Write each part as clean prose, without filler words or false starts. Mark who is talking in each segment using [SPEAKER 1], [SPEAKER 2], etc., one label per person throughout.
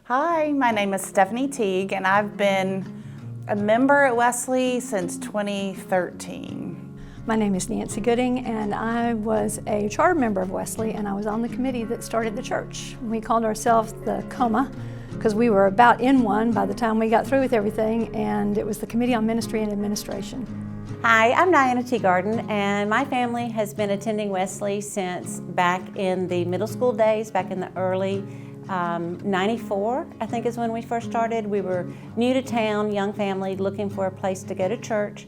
[SPEAKER 1] Hi, my name is Stephanie Teague, and I've been a member at Wesley since 2013.
[SPEAKER 2] My name is Nancy Gooding, and I was a charter member of Wesley, and I was on the committee that started the church. We called ourselves the COMA because we were about in one by the time we got through with everything, and it was the Committee on Ministry and Administration.
[SPEAKER 3] Hi, I'm Diana Teagarden, and my family has been attending Wesley since back in the middle school days, back in the early 94, I think is when we first started. We were new to town, young family, looking for a place to go to church.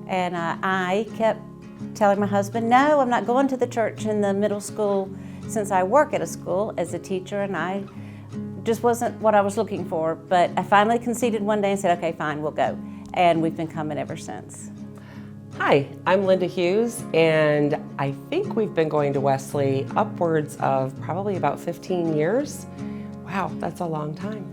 [SPEAKER 3] And I kept telling my husband, no, I'm not going to the church in the middle school since I work at a school as a teacher, and I just wasn't what I was looking for. But I finally conceded one day and said, okay, fine, we'll go. And we've been coming ever since.
[SPEAKER 4] Hi, I'm Linda Hughes, and I think we've been going to Wesley upwards of probably about 15 years. Wow, that's a long time.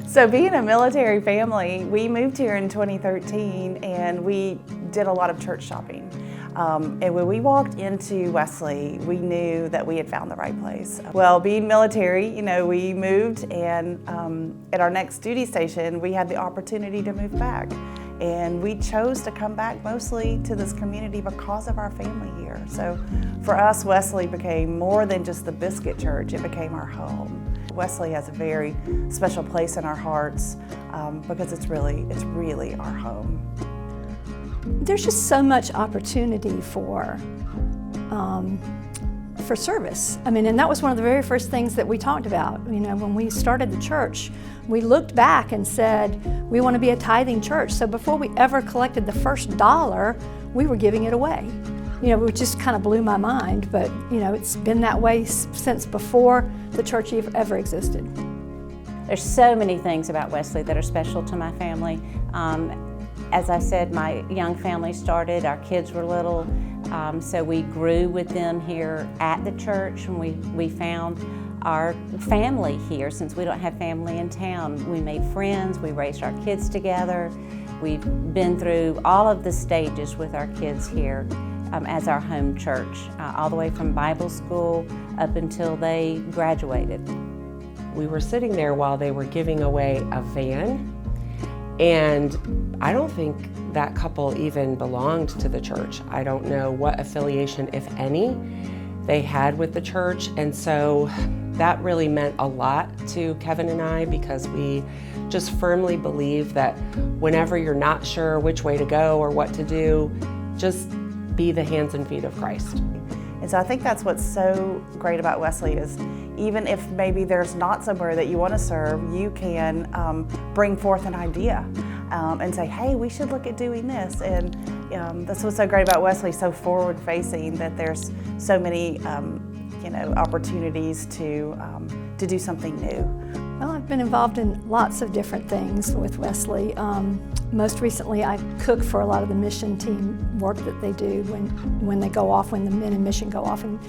[SPEAKER 1] So being a military family, we moved here in 2013 and we did a lot of church shopping. And when we walked into Wesley, we knew that we had found the right place. Well, being military, we moved, and at our next duty station, we had the opportunity to move back. And we chose to come back mostly to this community because of our family here. So for us, Wesley became more than just the biscuit church, it became our home. Wesley has a very special place in our hearts because it's really our home.
[SPEAKER 2] There's just so much opportunity for service. And that was one of the very first things that we talked about. When we started the church, we looked back and said, we want to be a tithing church. So before we ever collected the first dollar, we were giving it away. It just kind of blew my mind, but it's been that way since before the church ever existed.
[SPEAKER 3] There's so many things about Wesley that are special to my family. As I said, my young family started, our kids were little, so we grew with them here at the church, and we found our family here. Since we don't have family in town, we made friends, we raised our kids together. We've been through all of the stages with our kids here as our home church, all the way from Bible school up until they graduated.
[SPEAKER 4] We were sitting there while they were giving away a van, and I don't think that couple even belonged to the church. I don't know what affiliation, if any, they had with the church, and so that really meant a lot to Kevin and I, because we just firmly believe that whenever you're not sure which way to go or what to do, just be the hands and feet of Christ.
[SPEAKER 1] And so I think that's what's so great about Wesley is even if maybe there's not somewhere that you want to serve, you can bring forth an idea and say, hey, we should look at doing this. And that's what's so great about Wesley, so forward-facing, that there's so many opportunities to do something new.
[SPEAKER 2] Well, I've been involved in lots of different things with Wesley. Most recently, I cook for a lot of the mission team work that they do when they go off, when the men in mission go off and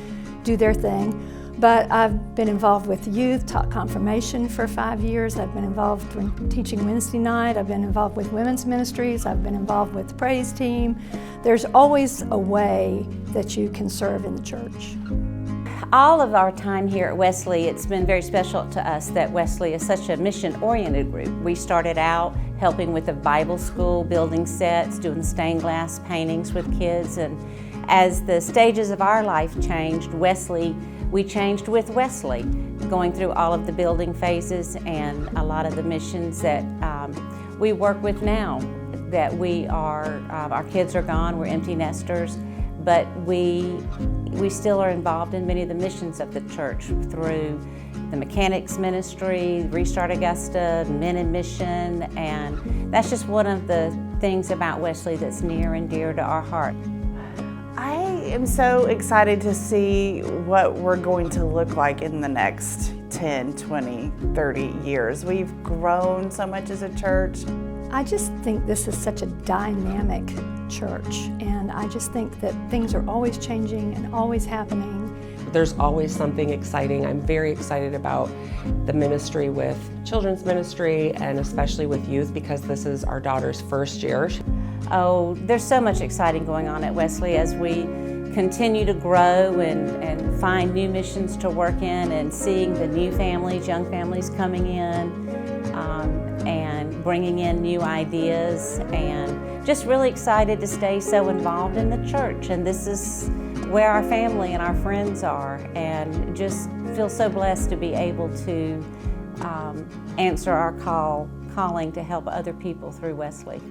[SPEAKER 2] do their thing. But I've been involved with youth, taught confirmation for 5 years. I've been involved in teaching Wednesday night. I've been involved with women's ministries. I've been involved with the praise team. There's always a way that you can serve in the church.
[SPEAKER 3] All of our time here at Wesley, it's been very special to us that Wesley is such a mission-oriented group. We started out helping with the Bible school, building sets, doing stained glass paintings with kids, and as the stages of our life changed, we changed with Wesley, going through all of the building phases and a lot of the missions that we work with now. That our kids are gone, we're empty nesters, but we still are involved in many of the missions of the church through the Mechanics Ministry, Restart Augusta, Men in Mission, and that's just one of the things about Wesley that's near and dear to our heart.
[SPEAKER 1] I am so excited to see what we're going to look like in the next 10, 20, 30 years. We've grown so much as a church.
[SPEAKER 2] I just think this is such a dynamic church, and I just think that things are always changing and always happening.
[SPEAKER 4] There's always something exciting. I'm very excited about the ministry with children's ministry and especially with youth, because this is our daughter's first year.
[SPEAKER 3] Oh, there's so much exciting going on at Wesley as we continue to grow and find new missions to work in, and seeing the new families, young families coming in, and bringing in new ideas, and just really excited to stay so involved in the church. And this is where our family and our friends are, and just feel so blessed to be able to answer our calling to help other people through Wesley.